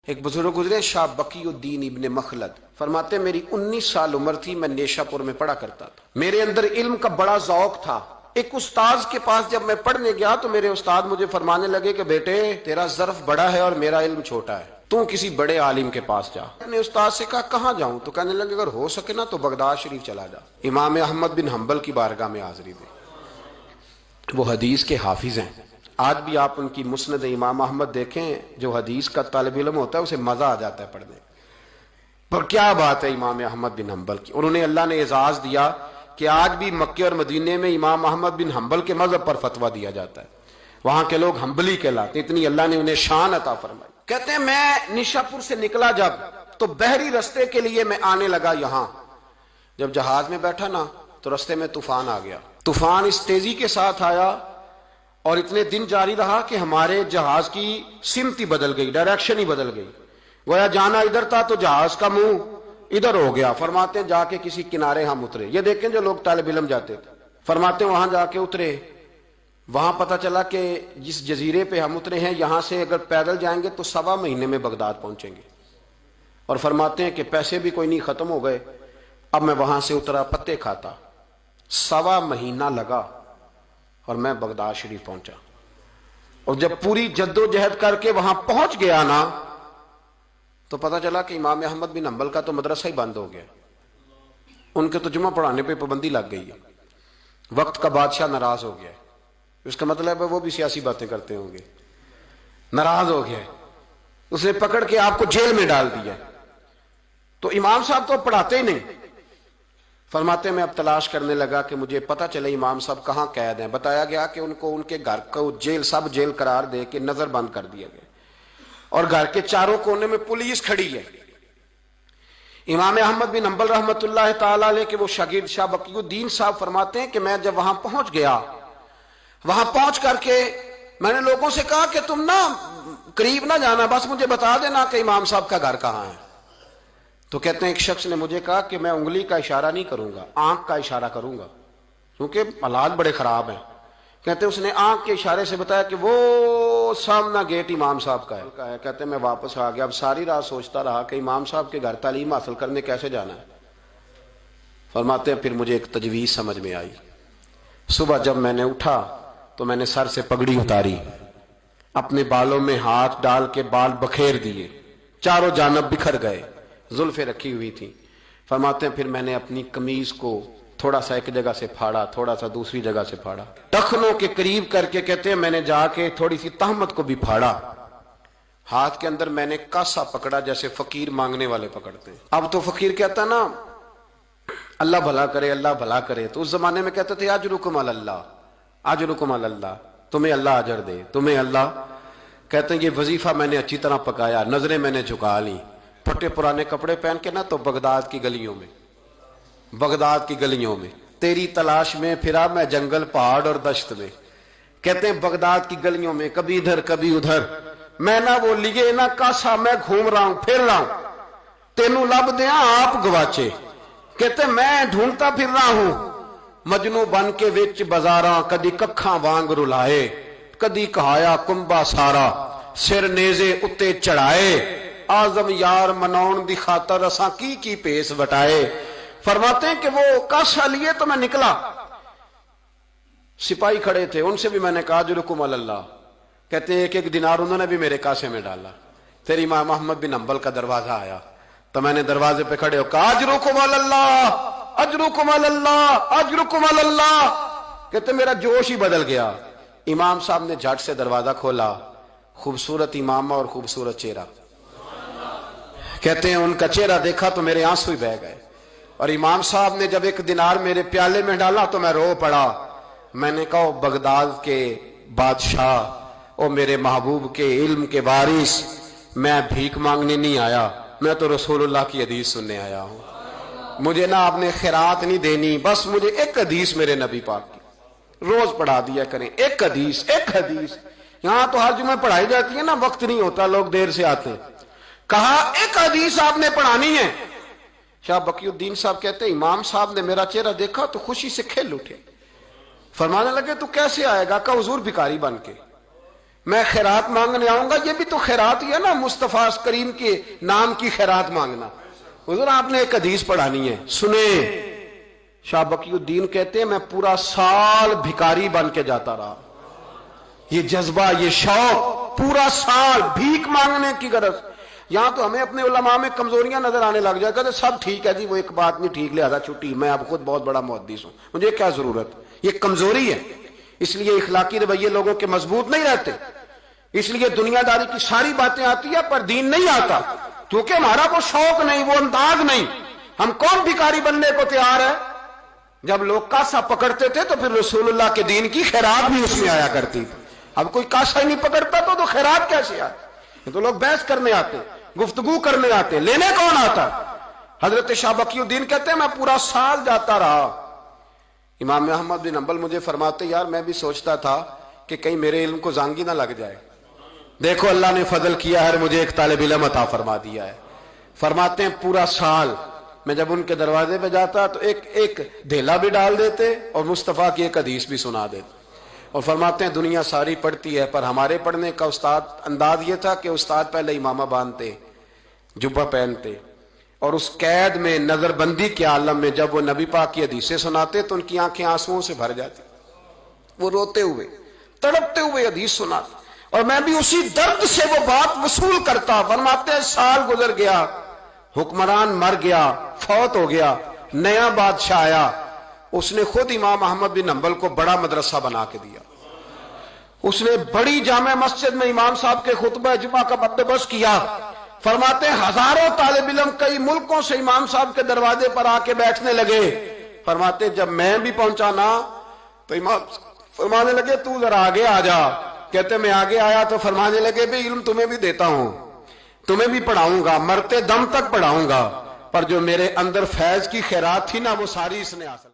ایک بزرگ گزرے شاہ بقی الدین ابن مخلد، فرماتے میری 19 سال عمر تھی، میں نیشا پور میں پڑھا کرتا تھا، میرے اندر علم کا بڑا ذوق تھا۔ ایک استاذ کے پاس جب میں پڑھنے گیا تو میرے استاد مجھے فرمانے لگے کہ بیٹے تیرا ظرف بڑا ہے اور میرا علم چھوٹا ہے، تو کسی بڑے عالم کے پاس جا۔ اپنے استاد سے کہا کہاں جاؤں؟ تو کہنے لگے اگر ہو سکے نا تو بغداد شریف چلا جا، امام احمد بن حنبل کی بارگاہ میں حاضری دے، وہ حدیث کے حافظ ہیں۔ آج بھی آپ ان کی مسند امام احمد دیکھیں، جو حدیث کا طالب علم ہوتا ہے اسے مزہ آ جاتا ہے پڑھنے پر۔ کیا بات ہے امام احمد بن حنبل کی، انہوں نے اللہ نے اعزاز دیا کہ آج بھی مکے اور مدینے میں امام احمد بن حنبل کے مذہب پر فتویٰ دیا جاتا ہے، وہاں کے لوگ حنبلی کہلاتے، اتنی اللہ نے انہیں شان عطا فرمائی۔ کہتے ہیں میں نشاپور سے نکلا جب تو بحری رستے کے لیے میں آنے لگا یہاں، جب جہاز میں بیٹھا نا تو رستے میں طوفان آ گیا، طوفان اس تیزی کے ساتھ آیا اور اتنے دن جاری رہا کہ ہمارے جہاز کی سمت ہی بدل گئی، ڈائریکشن ہی بدل گئی، گویا جانا ادھر تھا تو جہاز کا منہ ادھر ہو گیا۔ فرماتے ہیں جا کے کسی کنارے ہم اترے، یہ دیکھیں جو لوگ طالب علم جاتے تھے، فرماتے ہیں وہاں جا کے اترے، وہاں پتہ چلا کہ جس جزیرے پہ ہم اترے ہیں یہاں سے اگر پیدل جائیں گے تو 1.25 مہینے میں بغداد پہنچیں گے، اور فرماتے ہیں کہ پیسے بھی کوئی نہیں، ختم ہو گئے۔ اب میں وہاں سے اترا پتے کھاتا، 1.25 مہینہ لگا اور میں بغداد شریف پہنچا، اور جب پوری جد و جہد کر کے وہاں پہنچ گیا نا تو پتہ چلا کہ امام احمد بن حنبل کا تو مدرسہ ہی بند ہو گیا، ان کے تو جمعہ پڑھانے پہ پابندی لگ گئی ہے، وقت کا بادشاہ ناراض ہو گیا ہے، اس کا مطلب ہے وہ بھی سیاسی باتیں کرتے ہوں گے، ناراض ہو گیا ہے، اس نے پکڑ کے آپ کو جیل میں ڈال دیا۔ تو امام صاحب تو پڑھاتے ہی نہیں، فرماتے میں اب تلاش کرنے لگا کہ مجھے پتہ چلے امام صاحب کہاں قید ہیں۔ بتایا گیا کہ ان کو ان کے گھر کو جیل، سب جیل قرار دے کے نظر بند کر دیا گیا، اور گھر کے چاروں کونے میں پولیس کھڑی ہے۔ امام احمد بن حنبل رحمۃ اللہ تعالی علیہ کے وہ شاگرد شاہ بقی الدین صاحب فرماتے ہیں کہ میں جب وہاں پہنچ گیا، وہاں پہنچ کر کے میں نے لوگوں سے کہا کہ تم نا قریب نہ جانا، بس مجھے بتا دینا کہ امام صاحب کا گھر کہاں ہے۔ تو کہتے ہیں ایک شخص نے مجھے کہا کہ میں انگلی کا اشارہ نہیں کروں گا، آنکھ کا اشارہ کروں گا، کیونکہ حالات بڑے خراب ہیں۔ کہتے ہیں اس نے آنکھ کے اشارے سے بتایا کہ وہ سامنا گیٹ امام صاحب کا ہے۔ کہتے ہیں میں واپس آ گیا، اب ساری رات سوچتا رہا کہ امام صاحب کے گھر تعلیم حاصل کرنے کیسے جانا ہے۔ فرماتے ہیں پھر مجھے ایک تجویز سمجھ میں آئی، صبح جب میں نے اٹھا تو میں نے سر سے پگڑی اتاری، اپنے بالوں میں ہاتھ ڈال کے بال بکھیر دیے، چاروں جانب بکھر گئے، زلفیں رکھی ہوئی تھیں۔ فرماتے ہیں پھر میں نے اپنی قمیض کو تھوڑا سا ایک جگہ سے پھاڑا، تھوڑا سا دوسری جگہ سے پھاڑا، ٹخنوں کے قریب کر کے کہتے ہیں میں نے جا کے تھوڑی سی تہمت کو بھی پھاڑا، ہاتھ کے اندر میں نے کاسا پکڑا جیسے فقیر مانگنے والے پکڑتے ہیں۔ اب تو فقیر کہتا نا اللہ بھلا کرے، اللہ بھلا کرے، تو اس زمانے میں کہتے تھے اجرکم علی اللہ، اجرکم علی اللہ، تمہیں اللہ اجر دے، تمہیں اللہ۔ کہتے ہیں یہ وظیفہ میں نے اچھی طرح پکایا، نظریں میں نے جھکا لی، پھٹے پرانے کپڑے پہن کے نا تو بغداد کی گلیوں میں، بغداد کی گلیوں میں تیری تلاش میں پھرا میں جنگل، پہاڑ اور دشت میں۔ کہتے ہیں بغداد کی گلیوں میں کبھی ادھر کبھی ادھر، میں نہ وہ لیے نہ کاسا، میں گھوم رہا ہوں پھر رہا ہوں، تینوں لب دیا آپ گواچے۔ کہتے ہیں میں ڈھونڈتا پھر رہا ہوں مجنو بن کے وچ بازاراں، کدی ککھاں وانگ رلائے، کدی کہایا کنبا سارا، سر نیزے اتے چڑھائے، آزم یار مناؤن دی خاطر اساں کی پیس وٹائے۔ فرماتے ہیں کہ وہ کاسا لیے تو میں نکلا، سپاہی کھڑے تھے، ان سے بھی میں نے کہا اجرکم علی اللہ۔ کہتے ہیں ایک ایک دینار انہوں نے بھی میرے کاسے میں ڈالا۔ پھر امام احمد بن حنبل کا دروازہ آیا تو میں نے دروازے پہ کھڑے ہو کہا اجرکم علی اللہ، اجرکم علی اللہ، اجرکم علی اللہ۔ کہتے میرا جوش ہی بدل گیا۔ امام صاحب نے جھٹ سے دروازہ کھولا، خوبصورت امامہ اور خوبصورت چہرہ، کہتے ہیں ان کا چہرہ دیکھا تو میرے آنسو ہی بہہ گئے، اور امام صاحب نے جب ایک دینار میرے پیالے میں ڈالا تو میں رو پڑا۔ میں نے کہا بغداد کے بادشاہ، او میرے محبوب کے علم کے وارث، میں بھیک مانگنے نہیں آیا، میں تو رسول اللہ کی حدیث سننے آیا ہوں، مجھے نہ آپ نے خیرات نہیں دینی، بس مجھے ایک حدیث میرے نبی پاک کی روز پڑھا دیا کریں، ایک حدیث ایک حدیث۔ یہاں تو ہر جمعہ پڑھائی جاتی ہے نا، وقت نہیں ہوتا، لوگ دیر سے آتے ہیں، کہا ایک حدیث آپ نے پڑھانی ہے۔ شاہ بقی الدین صاحب کہتے ہیں امام صاحب نے میرا چہرہ دیکھا تو خوشی سے کھل اٹھے، فرمانے لگے تو کیسے آئے گا؟ کہا حضور بھکاری بن کے۔ میں خیرات مانگنے آؤں گا، یہ بھی تو خیرات ہی ہے نا، مصطفیٰ کریم کے نام کی خیرات مانگنا۔ حضور آپ نے ایک حدیث پڑھانی ہے، سنیں۔ شاہ بقی الدین کہتے ہیں میں پورا سال بھکاری بن کے جاتا رہا، یہ جذبہ، یہ شوق، پورا سال بھیک مانگنے کی غرض۔ یہاں تو ہمیں اپنے علماء میں کمزوریاں نظر آنے لگ جائے، کہتے سب ٹھیک ہے جی، وہ ایک بات نہیں ٹھیک، لہذا چھٹی، میں اب خود بہت بڑا محدث ہوں، مجھے کیا ضرورت۔ یہ کمزوری ہے، اس لیے اخلاقی رویے لوگوں کے مضبوط نہیں رہتے، اس لیے دنیا داری کی ساری باتیں آتی ہے پر دین نہیں آتا، کیونکہ ہمارا وہ شوق نہیں، وہ انداز نہیں۔ ہم کون بھکاری بننے کو تیار ہے؟ جب لوگ کاسا پکڑتے تھے تو پھر رسول اللہ کے دین کی خیرات بھی اس میں آیا کرتی تھی۔ اب کوئی کاسا ہی نہیں پکڑتا تو خیرات کیسے آئے؟ تو لوگ بحث کرنے آتے، گفتگو کرنے آتے، لینے کون آتا؟ حضرت شاہ بقی الدین کہتے ہیں میں پورا سال جاتا رہا۔ امام احمد بن حنبل مجھے فرماتے یار میں بھی سوچتا تھا کہ کہیں میرے علم کو زانگی نہ لگ جائے، دیکھو اللہ نے فضل کیا ہے، مجھے ایک طالب علم عطا فرما دیا ہے۔ فرماتے ہیں پورا سال میں جب ان کے دروازے پہ جاتا تو ایک دھیلا بھی ڈال دیتے اور مصطفیٰ کی ایک حدیث بھی سنا دیتے، اور فرماتے ہیں دنیا ساری پڑھتی ہے پر ہمارے پڑھنے کا استاد انداز یہ تھا کہ استاد پہلے امامہ باندھتے، جبہ پہنتے، اور اس قید میں نظر بندی کے عالم میں جب وہ نبی پاک کی حدیثیں سناتے تو ان کی آنکھیں آنسوؤں سے بھر جاتی، وہ روتے ہوئے تڑپتے ہوئے حدیث سناتے، اور میں بھی اسی درد سے وہ بات وصول کرتا۔ فرماتے ہیں سال گزر گیا، حکمران مر گیا، فوت ہو گیا، نیا بادشاہ آیا، اس نے خود امام احمد بن حنبل کو بڑا مدرسہ بنا کے دیا، اس نے بڑی جامع مسجد میں امام صاحب کے خطبہ جمعہ کا بندوبست کیا۔ فرماتے ہیں ہزاروں طالب علم کئی ملکوں سے امام صاحب کے دروازے پر آ کے بیٹھنے لگے۔ فرماتے ہیں جب میں بھی پہنچا نا تو امام فرمانے لگے تو ذرا آگے آ جا۔ کہتے میں آگے آیا تو فرمانے لگے بھی علم تمہیں بھی دیتا ہوں، تمہیں بھی پڑھاؤں گا، مرتے دم تک پڑھاؤں گا، پر جو میرے اندر فیض کی خیرات تھی نا وہ ساری اس نے حاصل